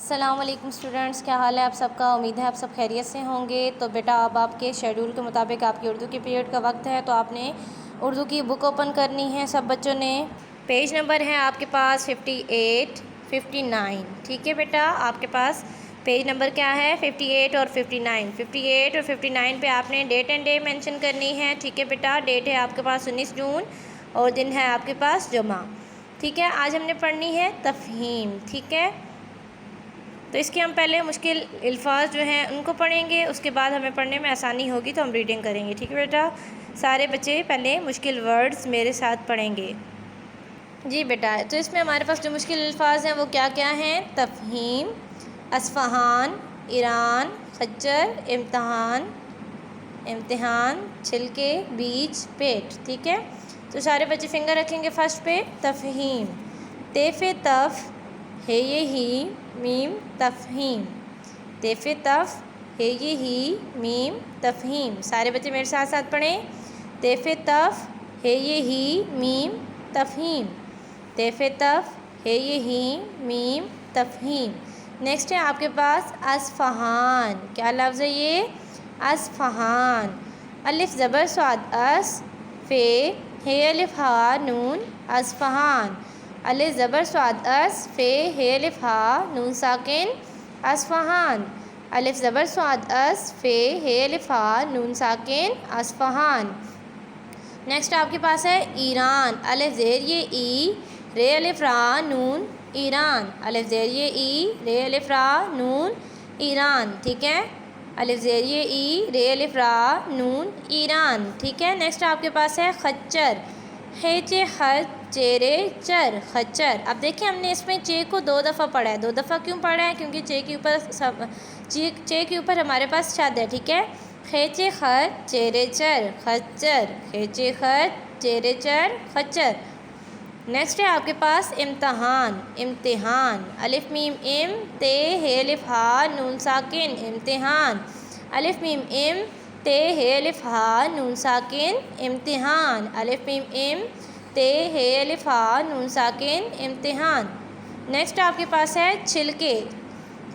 السلام علیکم اسٹوڈنٹس، کیا حال ہے آپ سب کا؟ امید ہے آپ سب خیریت سے ہوں گے۔ تو بیٹا اب آپ کے شیڈول کے مطابق آپ کی اردو کے پیریڈ کا وقت ہے، تو آپ نے اردو کی بک اوپن کرنی ہے سب بچوں نے۔ پیج نمبر ہے آپ کے پاس 58 59، ٹھیک ہے بیٹا؟ آپ کے پاس پیج نمبر کیا ہے؟ 58 اور 59۔ 58 اور 59 پہ آپ نے ڈیٹ اینڈ ڈے مینشن کرنی ہے، ٹھیک ہے بیٹا؟ ڈیٹ ہے آپ کے پاس 19 جون اور دن ہے آپ کے پاس جمعہ، ٹھیک ہے؟ آج ہم نے پڑھنی ہے تفہیم، ٹھیک ہے؟ تو اس کے ہم پہلے مشکل الفاظ جو ہیں ان کو پڑھیں گے، اس کے بعد ہمیں پڑھنے میں آسانی ہوگی تو ہم ریڈنگ کریں گے، ٹھیک ہے بیٹا؟ سارے بچے پہلے مشکل ورڈز میرے ساتھ پڑھیں گے۔ جی بیٹا، تو اس میں ہمارے پاس جو مشکل الفاظ ہیں وہ کیا کیا ہیں؟ تفہیم، اصفہان، ایران، خچر، امتحان، امتحان، چھلکے، بیج، پیٹ، ٹھیک ہے؟ تو سارے بچے فنگر رکھیں گے فرسٹ پہ۔ تفہیم، تیف تف ہے یہ ہی میم تفہیم، تیف تف ہے یہ ہی میم تفہیم۔ سارے بچے میرے ساتھ ساتھ پڑھیں۔ تیف تف ہے یہ ہی میم تفہیم، تیف تف ہے یہ ہی میم تفہیم۔ نیکسٹ ہے آپ کے پاس اصفہان، کیا لفظ ہے یہ؟ اصفہان، الف زبر صاد اس، فے ہے الف ہا نون، اصفہان، الف زبر صاد اس، فے ہے الف ہا نون ساکن، اصفہان، الف زبر صاد اس، فے ہے الف ہا نون ساکن، اصفہان۔ نیکسٹ آپ کے پاس ہے ایران، الف زیر یہ ای، رے الف را نون، ایران، الف زیر یہ ای، رے الف را نون، ایران، ٹھیک ہے؟ الف زیر یہ ای، رے الف را نون، ایران، ٹھیک ہے؟ نیکسٹ آپ کے پاس ہے خچر، ہے چے خچ چیرے چر، خچر۔ اب دیکھیں ہم نے اس میں چے کو 2 دفعہ پڑھا ہے۔ 2 دفعہ کیوں پڑھا ہے؟ کیونکہ چے کے اوپر ہمارے پاس شد ہے، ٹھیک ہے؟ خیچے خچ چیرے چر، خچر، خیچے خچ چیرے چر، خچر۔ نیکسٹ ہے آپ کے پاس امتحان، امتحان، الف میم ام، تے ہے الف ہا نون ساکن، امتحان، الف میم ام، تے ہے الف ہا نون ساکن، امتحان، الف میم ام، تے ہے الف ہا نون ساکن، امتحان۔ نیکسٹ آپ کے پاس ہے چھلکے،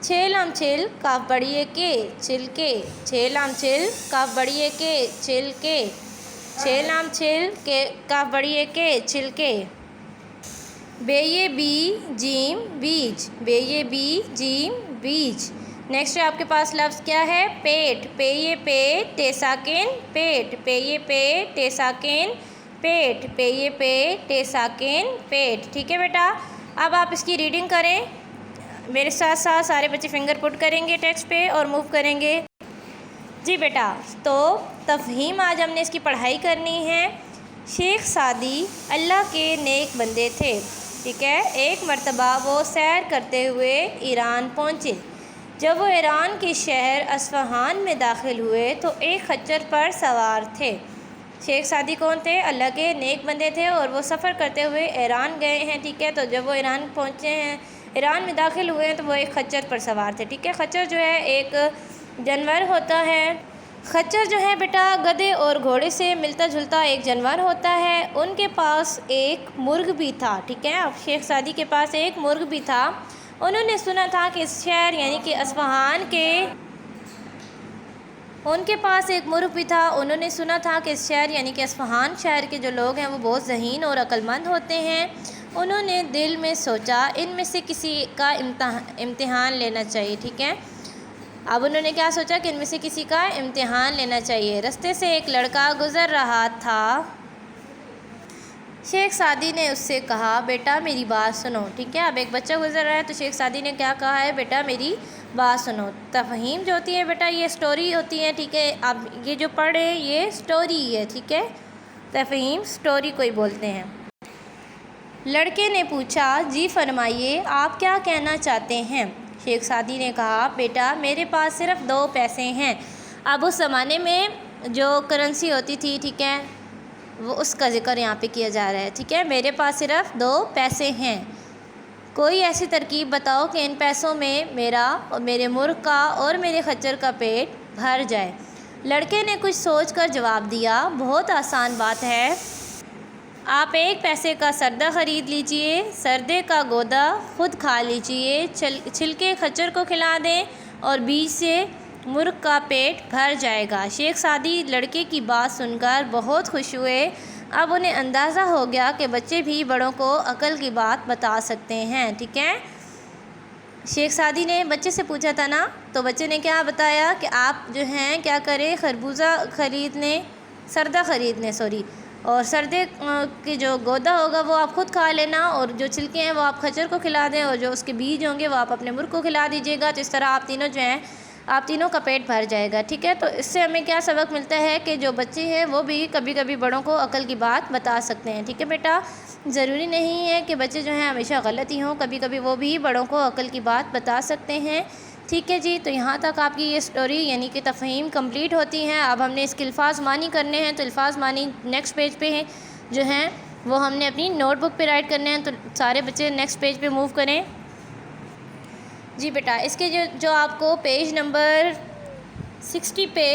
چھ لام چھل کاف بڑی کے، چھلکے، چھ لام چھل کاف بڑی کے، چھلکے، چھ لام چھل کے کاف بڑی کے، چھلکے۔ بے یہ بی جیم بیج، بے یہ بی جیم بیج۔ نیکسٹ آپ کے پاس لفظ کیا ہے؟ پیٹ، پے یہ پے ٹے ساکن، پیٹ، پے یہ پے ٹے ساکن، پیٹ، پے یہ پے ٹے ساکن، پیٹ، ٹھیک ہے بیٹا؟ اب آپ اس کی ریڈنگ کریں میرے ساتھ ساتھ، سارے بچے فنگر پٹ کریں گے ٹیکسٹ پہ اور موو کریں گے۔ جی بیٹا، تو تفہیم آج ہم نے اس کی پڑھائی کرنی ہے۔ شیخ سعدی اللہ کے نیک بندے تھے، ٹھیک ہے؟ ایک مرتبہ وہ سیر کرتے ہوئے ایران پہنچے۔ جب وہ ایران کے شہر اصفہان میں داخل ہوئے تو ایک خچر پر سوار تھے۔ شیخ سعدی کون تھے؟ اللہ کے نیک بندے تھے اور وہ سفر کرتے ہوئے ایران گئے ہیں، ٹھیک ہے؟ تو جب وہ ایران پہنچے ہیں، ایران میں داخل ہوئے ہیں تو وہ ایک خچر پر سوار تھے، ٹھیک ہے؟ خچر جو ہے ایک جانور ہوتا ہے۔ خچر جو ہے بیٹا گدھے اور گھوڑے سے ملتا جلتا ایک جانور ہوتا ہے۔ ان کے پاس ایک مرغ بھی تھا، ٹھیک ہے؟ اب شیخ سعدی کے پاس ایک مرغ بھی تھا۔ انہوں نے سنا تھا کہ اس شہر یعنی کہ اصفہان کے ان کے پاس ایک مرغ بھی تھا۔ انہوں نے سنا تھا کہ اس شہر یعنی کہ اصفہان شہر کے جو لوگ ہیں وہ بہت ذہین اور عقل مند ہوتے ہیں۔ انہوں نے دل میں سوچا ان میں سے کسی کا امتحان لینا چاہیے، ٹھیک ہے؟ اب انہوں نے کیا سوچا کہ ان میں سے کسی کا امتحان لینا چاہیے۔ رستے سے ایک لڑکا گزر رہا تھا۔ شیخ سعدی نے اس سے کہا بیٹا میری بات سنو، ٹھیک ہے؟ اب ایک بچہ گزر رہا ہے تو شیخ سعدی نے کیا کہا ہے؟ بیٹا میری بات سنو۔ تفہیم جو ہوتی ہے بیٹا یہ سٹوری ہوتی ہے، ٹھیک ہے؟ اب یہ جو پڑھ رہے ہیں یہ سٹوری ہے، ٹھیک ہے؟ تفہیم سٹوری کو ہی بولتے ہیں۔ لڑکے نے پوچھا جی فرمائیے آپ کیا کہنا چاہتے ہیں؟ شیخ سعدی نے کہا بیٹا میرے پاس صرف 2 پیسے ہیں۔ اب اس زمانے میں جو کرنسی ہوتی تھی، ٹھیک ہے، وہ اس کا ذکر یہاں پہ کیا جا رہا ہے، ٹھیک ہے؟ میرے پاس صرف 2 پیسے ہیں، کوئی ایسی ترکیب بتاؤ کہ ان پیسوں میں میرا اور میرے مرغ کا اور میرے خچر کا پیٹ بھر جائے۔ لڑکے نے کچھ سوچ کر جواب دیا بہت آسان بات ہے، آپ 1 پیسے کا سردہ خرید لیجئے، سردے کا گودا خود کھا لیجئے، چھلکے خچر کو کھلا دیں اور بیج سے مرغ کا پیٹ بھر جائے گا۔ شیخ سعدی لڑکے کی بات سن کر بہت خوش ہوئے۔ اب انہیں اندازہ ہو گیا کہ بچے بھی بڑوں کو عقل کی بات بتا سکتے ہیں، ٹھیک ہے۔ شیخ سعدی نے بچے سے پوچھا تھا نا، تو بچے نے کیا بتایا کہ آپ جو ہیں کیا کریں، خربوزہ سردہ خرید لیں اور سردے کے جو گودا ہوگا وہ آپ خود کھا لینا، اور جو چھلکے ہیں وہ آپ خچر کو کھلا دیں، اور جو اس کے بیج ہوں گے وہ آپ اپنے مرغ کو کھلا دیجیے گا۔ تو اس طرح آپ تینوں کا پیٹ بھر جائے گا، ٹھیک ہے۔ تو اس سے ہمیں کیا سبق ملتا ہے کہ جو بچے ہیں وہ بھی کبھی کبھی بڑوں کو عقل کی بات بتا سکتے ہیں، ٹھیک ہے بیٹا۔ ضروری نہیں ہے کہ بچے جو ہیں ہمیشہ غلط ہی ہوں، کبھی کبھی وہ بھی بڑوں کو عقل کی بات بتا سکتے ہیں، ٹھیک ہے جی۔ تو یہاں تک آپ کی یہ سٹوری یعنی کہ تفہیم کمپلیٹ ہوتی ہیں۔ اب ہم نے اس کے الفاظ معنی کرنے ہیں، تو الفاظ معنی نیکسٹ پیج پہ جو ہیں وہ ہم نے اپنی نوٹ بک پہ رائٹ کرنے ہیں، تو سارے بچے نیکسٹ پیج پہ موو کریں جی بیٹا۔ اس کے جو آپ کو پیج نمبر 60 پہ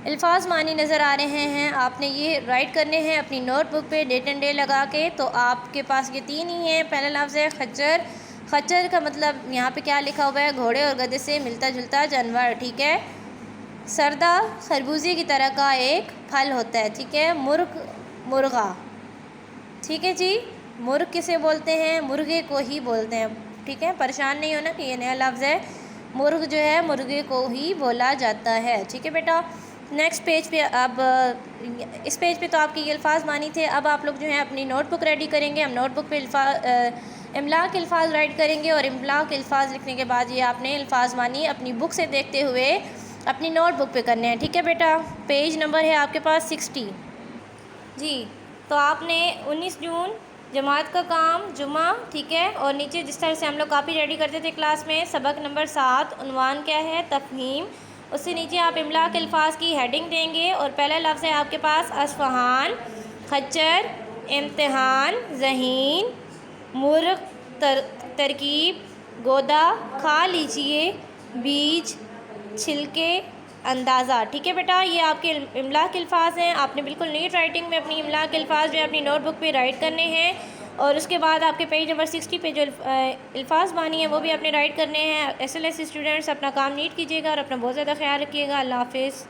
الفاظ معنی نظر آ رہے ہیں، آپ نے یہ رائٹ کرنے ہیں اپنی نوٹ بک پہ ڈیٹ اینڈ ڈے لگا کے۔ تو آپ کے پاس یہ 3 ہی ہیں۔ پہلا لفظ ہے خچر۔ خچر کا مطلب یہاں پہ کیا لکھا ہوا ہے، گھوڑے اور گدھے سے ملتا جلتا جانور، ٹھیک ہے۔ سردہ خربوزے کی طرح کا ایک پھل ہوتا ہے، ٹھیک ہے۔ مرغا، ٹھیک ہے جی۔ مرغ کسے بولتے ہیں، مرغے کو ہی بولتے ہیں، ٹھیک ہے۔ پریشان نہیں ہونا کہ یہ نیا لفظ ہے، مرغ جو ہے مرغے کو ہی بولا جاتا ہے، ٹھیک ہے بیٹا۔ نیکسٹ پیج پہ اب اس پیج پہ تو آپ کے یہ الفاظ معنی تھے۔ اب آپ لوگ جو ہیں اپنی نوٹ بک ریڈی کریں گے۔ ہم نوٹ بک پہ املا کے الفاظ رائٹ کریں گے، اور املا کے الفاظ لکھنے کے بعد یہ آپ نے الفاظ معنی اپنی بک سے دیکھتے ہوئے اپنی نوٹ بک پہ کرنے ہیں، ٹھیک ہے بیٹا۔ پیج نمبر ہے آپ کے پاس 60 جی۔ تو آپ نے 19 جون جماعت کا کام جمعہ، ٹھیک ہے، اور نیچے جس طرح سے ہم لوگ کاپی ریڈی کرتے تھے کلاس میں، سبق نمبر 7 عنوان کیا ہے، تفہیم۔ اس سے نیچے آپ املا کے الفاظ کی ہیڈنگ دیں گے، اور پہلا لفظ ہے آپ کے پاس اصفہان، خچر، امتحان، ذہین، مرغ، ترکیب، گودا، کھا لیجئے، بیج، چھلکے، اندازہ، ٹھیک ہے بیٹا۔ یہ آپ کے املا کے الفاظ ہیں۔ آپ نے بالکل نیٹ رائٹنگ میں اپنی املا کے الفاظ جو ہے اپنی نوٹ بک پہ رائٹ کرنے ہیں، اور اس کے بعد آپ کے پیج نمبر 60 پہ جو الفاظ بانی ہیں وہ بھی آپ نے رائٹ کرنے ہیں۔ SLS اسٹوڈنٹس اپنا کام نیٹ کیجیے گا اور اپنا بہت زیادہ خیال رکھیے گا۔ اللہ حافظ۔